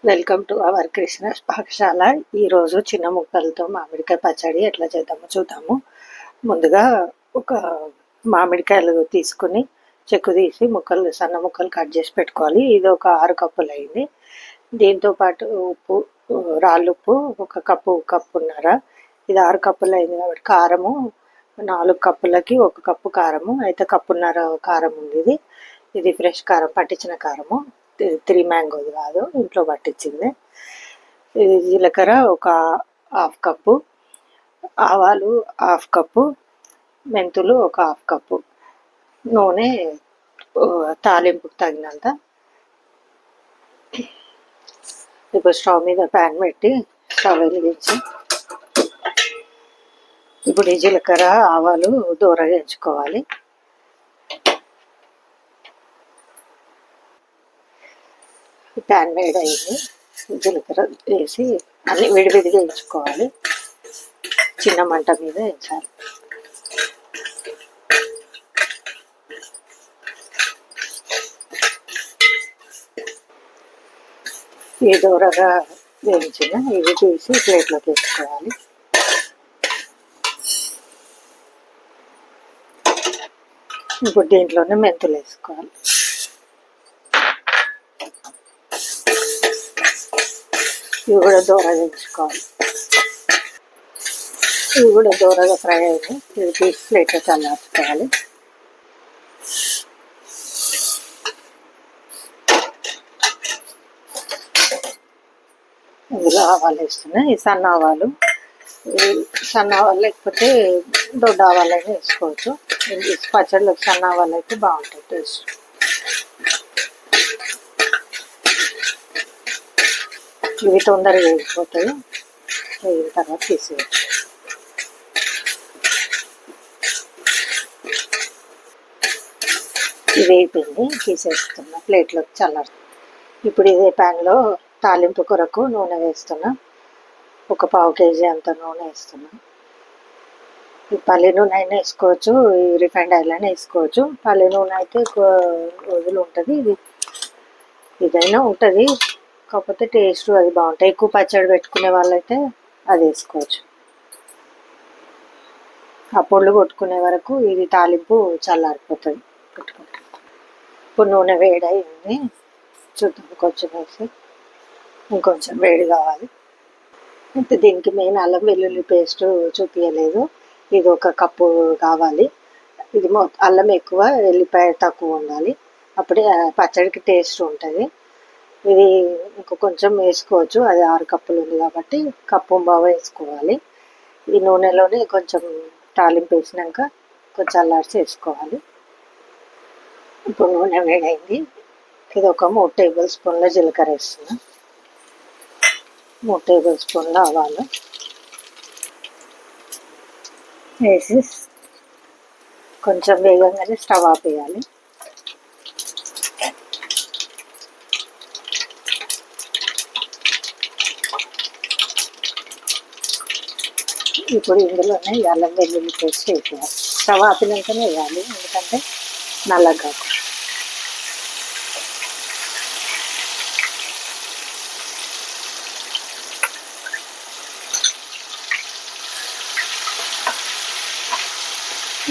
Welcome to our Krishna's పాకశాల. ఈరోజు చిన్న ముక్కలతో మామిడికాయ పచ్చడి ఎట్లా చేద్దామో చూద్దాము. ముందుగా ఒక మామిడికాయలు తీసుకుని చెక్కు తీసి సన్న ముక్కలు కట్ చేసి పెట్టుకోవాలి. ఇది ఒక 6 కప్పులు అయింది. దీంతో పాటు ఉప్పు, రాళ్ళుప్పు ఒక కప్పున్నర. ఇది 6 కప్పులు అయింది కాబట్టి కారము 4 కప్పులకి 1 కప్పు కారము అయితే కప్పున్నర కారం ఉంది. ఇది ఫ్రెష్ కారం, పట్టించిన కారము. 3 మ్యాంగోది కాదు, ఇంట్లో పట్టించింది. ఇది జీలకర్ర ఒక 1/2 కప్పు, ఆవాలు 1/2 కప్పు, మెంతులు ఒక 1/2 కప్పు, నూనె తాలింపుకు తగినంత. ఇప్పుడు స్టవ్ మీద ప్యాన్ పెట్టి స్టవ్ వెలిగించి ఇప్పుడు ఈ జీలకర్ర ఆవాలు దూరగా ఎంచుకోవాలి. ప్యాన్ వేడైంది, జీలకర్ర వేసి అన్ని విడివిడిగా వేయించుకోవాలి. చిన్న మంట మీద వేయించాలి. ఈ దూరగా వేయించిన ఇవి తీసి ప్లేట్లోకి వేసుకోవాలి. ఇప్పుడు దీంట్లోనే మెంతులు వేసుకోవాలి. ఇవి కూడా దూరగా వేయించుకోవాలి. ఇవి కూడా దూరగా ఫ్రై అయ్యి ఇవి తీసి ప్లేట్లో చల్లార్చుకోవాలి. ఇందులో ఆవాలు వేస్తున్నాయి. ఈ సన్న ఆవాలు లేకపోతే దొడ్డ ఆవాలైనా వేసుకోవచ్చు. పచ్చడిలోకి సన్న ఆవాలు అయితే బాగుంటాయి టేస్ట్. ఇవి తొందరగా వేగిపోతాయి. వేగిన తర్వాత తీసేయచ్చు. ఇది వేగిపోయింది, తీసేస్తున్నా ప్లేట్లోకి చల్లారు. ఇప్పుడు ఇదే ప్యాన్లో తాలింపు కొరకు నూనె వేస్తున్నా. ఒక 1/2 కేజీ అంత నూనె వేస్తున్నా. ఈ పల్లి నూనె అయినా వేసుకోవచ్చు, ఈ రిఫైండ్ ఆయిల్ అయినా వేసుకోవచ్చు. పల్లి నూనె అయితే ఎక్కువ రోజులు ఉంటుంది, ఇదైనా ఉంటుంది. కాకపోతే టేస్ట్ అది బాగుంటాయి. ఎక్కువ పచ్చడి పెట్టుకునే వాళ్ళైతే అది వేసుకోవచ్చు. ఆ పొళ్ళు కొట్టుకునే వరకు ఇది తాలింపు చల్లారిపోతుంది. ఇప్పుడు నూనె వేడైంది, చూద్దాం. కొంచెం వేసి ఇంకొంచెం వేడి కావాలి. అయితే దీనికి మెయిన్ అల్లం వెల్లుల్లి పేస్ట్ చూపించలేదు. ఇది 1 కప్పు కావాలి. ఇది అల్లం ఎక్కువ, ఎల్లిపాయ తక్కువ ఉండాలి, అప్పుడే పచ్చడికి టేస్ట్ ఉంటుంది. ఇది ఇంకో కొంచెం వేసుకోవచ్చు, అది 6 కప్పులు ఉంది కాబట్టి కప్పు బాగా వేసుకోవాలి. ఈ నూనెలోనే కొంచెం తాలింపు వేసినాక కొంచెం అల్లార్చి వేసుకోవాలి. ఇప్పుడు నూనె వేడైంది. ఇది ఒక 3 టేబుల్ స్పూన్ల జీలకర్ర వేస్తున్నా, 3 టేబుల్ స్పూన్ల ఆవాలు వేసి కొంచెం వేగంగానే స్టవ్ ఆపేయాలి. ఇప్పుడు ఇందులోనే అల్లం వెల్లుల్లి పేస్ట్ వేయాలి. స్టవ్ ఆపినాకనే వేయాలి, ఎందుకంటే నల్లగా.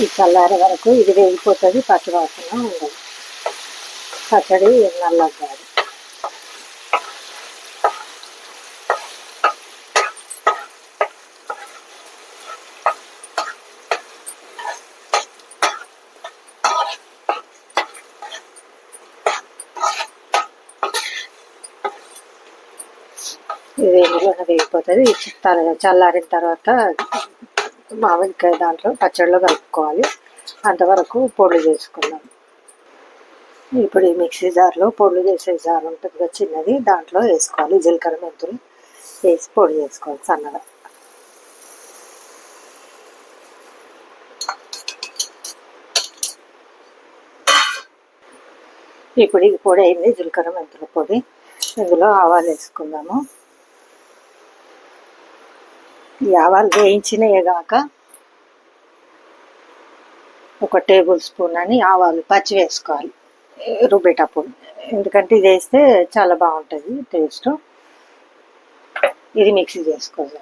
ఈ చల్లారే వరకు ఇది వేగిపోతుంది, పచ్చివాసన ఉండదు. పచ్చడి నల్లగా కాదు. ఇది ఇందులోనే వేగిపోతుంది. చల్లారిన తర్వాత మామిడికాయ దాంట్లో పచ్చడిలో కలుపుకోవాలి. అంతవరకు పొడి చేసుకుందాం. ఇప్పుడు ఈ మిక్సీ జార్లో పొడి చేసే జార్ ఉంటుంది కదా చిన్నది, దాంట్లో వేసుకోవాలి. జీలకర్ర మెంతులు వేసి పొడి చేసుకోవాలి సన్నగా. ఇప్పుడు ఇది పొడి అయింది, జీలకర్ర మెంతుల పొడి. ఇందులో ఆవాలు వేసుకుందాము. ఈ ఆవాలు వేయించినవే కాక 1 టేబుల్ స్పూన్ అని ఆవాలు పచ్చి వేసుకోవాలి రుబ్బేటప్పుడు, ఎందుకంటే ఇది వేస్తే చాలా బాగుంటుంది టేస్ట్. ఇది మిక్సీ చేసుకోవాలి.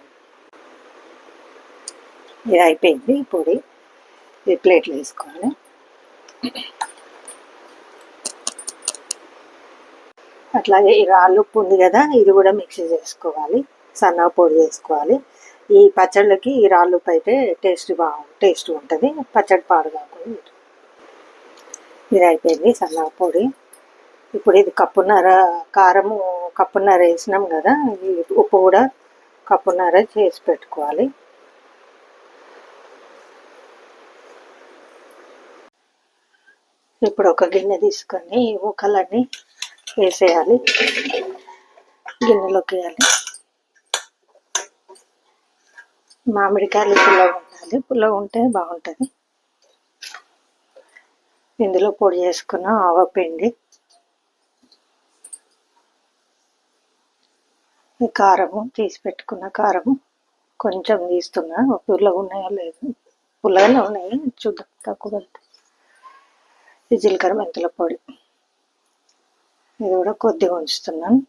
ఇది అయిపోయింది పొడి. ఇది ప్లేట్లో వేసుకోవాలి. అట్లాగే ఈ రాళ్ళు ఉప్పు ఉంది కదా, ఇది కూడా మిక్సీ చేసుకోవాలి. సన్నగా పొడి చేసుకోవాలి. ఈ పచ్చళ్ళకి ఈ రాళ్ళు ఉప్పు అయితే టేస్ట్ ఉంటుంది. పచ్చడి పాడు కాకుండా. ఇది అయిపోయింది సన్నగా పొడి. ఇప్పుడు ఇది కప్పున్నర కారము, కప్పున్నర వేసినాం కదా, ఈ ఉప్పు కూడా కప్పున్నర చేసి పెట్టుకోవాలి. ఇప్పుడు ఒక గిన్నె తీసుకొని ఈ ముక్కలన్నీ వేసేయాలి. గిన్నెలోకి వేయాలి. మామిడికాయలు పుల్లగా ఉండాలి. పుల్లగా ఉంటే బాగుంటుంది. ఇందులో పొడి చేసుకున్న ఆవపిండి, కారము, తీసి పెట్టుకున్న కారము కొంచెం తీస్తున్నా. పుల్లగా ఉన్నాయో లేదు, పుల్లగానే ఉన్నాయి, చూద్దాం. తక్కువ వెళ్తాయి. ఈ జీలకర్ర మెంతుల పొడి ఇది కూడా కొద్దిగా ఉంచుతున్నాను.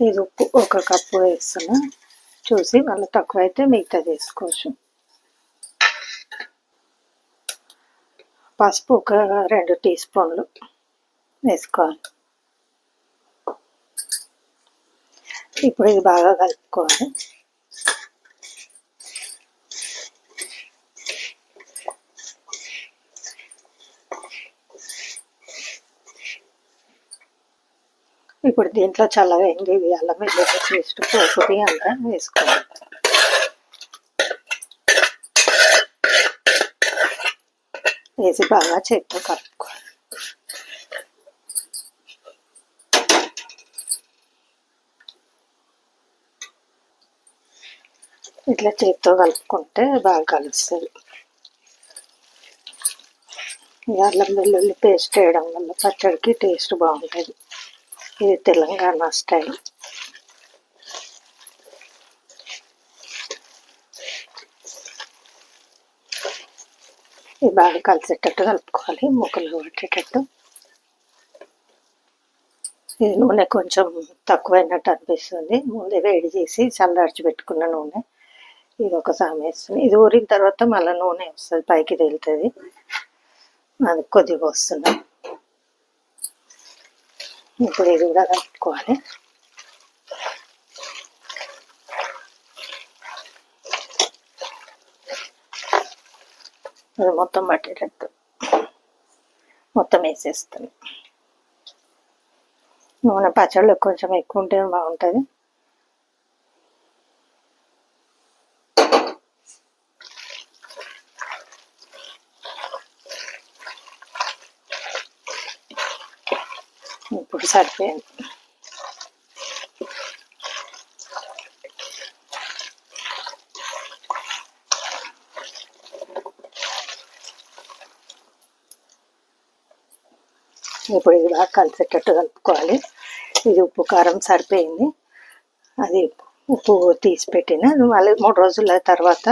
ఇది ఉప్పు ఒక కప్పు వేస్తున్నా. చూసి మళ్ళీ తక్కువ అయితే మిగతా వేసుకోవచ్చు. పసుపు ఒక 2 టీ స్పూన్లు వేసుకోవాలి. ఇప్పుడు ఇది బాగా కలుపుకోవాలి. ఇప్పుడు దీంట్లో చల్లగా అయింది అల్లం వెల్లుల్లి పేస్ట్, పోపుది అంతా వేసుకోవాలి. వేసి బాగా చేత్తో కలుపుకోవాలి. ఇట్లా చేత్తో కలుపుకుంటే బాగా కలుస్తుంది. అల్లం వెల్లుల్లి పేస్ట్ వేయడం వల్ల పచ్చడికి టేస్ట్ బాగుంటుంది. ఇది తెలంగాణ స్టైల్. ఇది బాగా కలిసేటట్టు కలుపుకోవాలి, ముక్కలు పట్టేటట్టు. ఇది నూనె కొంచెం తక్కువైనట్టు అనిపిస్తుంది. ముందే వేడి చేసి చల్లార్చి పెట్టుకున్న నూనె ఇది ఒక సామె వేస్తుంది. ఇది ఊరిన తర్వాత మళ్ళీ నూనె వస్తుంది, పైకి తేలుతుంది. అది కొద్దిగా వస్తున్నాం. ఇప్పుడు ఇది కూడా కలుపుకోవాలి. అది మొత్తం పట్టేటట్టు మొత్తం వేసేస్తాను. నూనె పచ్చళ్ళు కొంచెం ఎక్కువ ఉంటే బాగుంటుంది. ఇప్పుడు సరిపోయింది. ఇప్పుడు ఇది బాగా కలిసేటట్టు కలుపుకోవాలి. ఇది ఉప్పు కారం సరిపోయింది. అది ఉప్పు తీసి పెట్టిన మళ్ళీ 3 రోజుల తర్వాత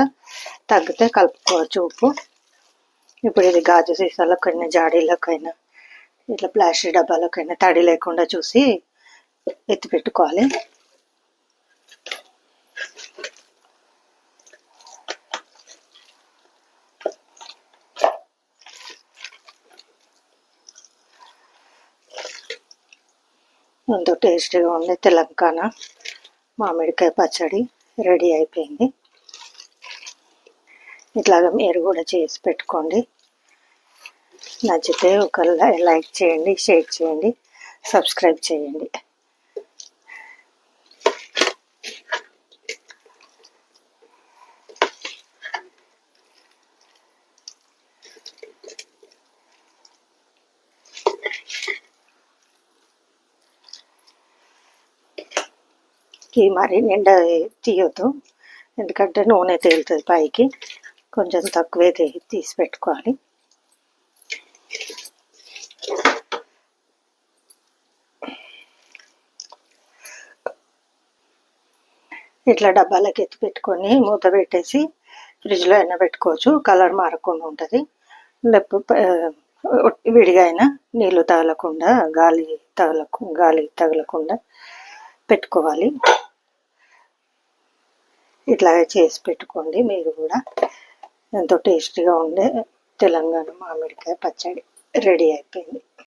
తగ్గితే కలుపుకోవచ్చు ఉప్పు. ఇప్పుడు ఇది గాజు సీసాలకైనా, జాడీలకైనా, ఇట్లా ప్లాస్టిక్ డబ్బాలకైనా తడి లేకుండా చూసి ఎత్తి పెట్టుకోవాలి. ఎంతో టేస్టీగా ఉండే తెలంగాణ మామిడికాయ పచ్చడి రెడీ అయిపోయింది. ఇట్లాగా మీరు కూడా చేసి పెట్టుకోండి. నచ్చితే ఒక లైక్ చేయండి, షేర్ చేయండి, సబ్స్క్రైబ్ చేయండి. మరి నిండా తీయొద్దు, ఎందుకంటే నూనె తేలుతుంది పైకి. కొంచెం తక్కువే తీసి పెట్టుకోవాలి. ఇట్లా డబ్బాలకి ఎత్తి పెట్టుకొని మూత పెట్టేసి ఫ్రిడ్జ్లో అయినా పెట్టుకోవచ్చు. కలర్ మారకుండా ఉంటుంది. లేకపోతే విడిగా అయినా నీళ్ళు తగలకుండా గాలి తగలకుండా పెట్టుకోవాలి. ఇట్లాగే చేసి పెట్టుకోండి మీరు కూడా. ఎంతో టేస్టీగా ఉండే తెలంగాణ మామిడికాయ పచ్చడి రెడీ అయిపోయింది.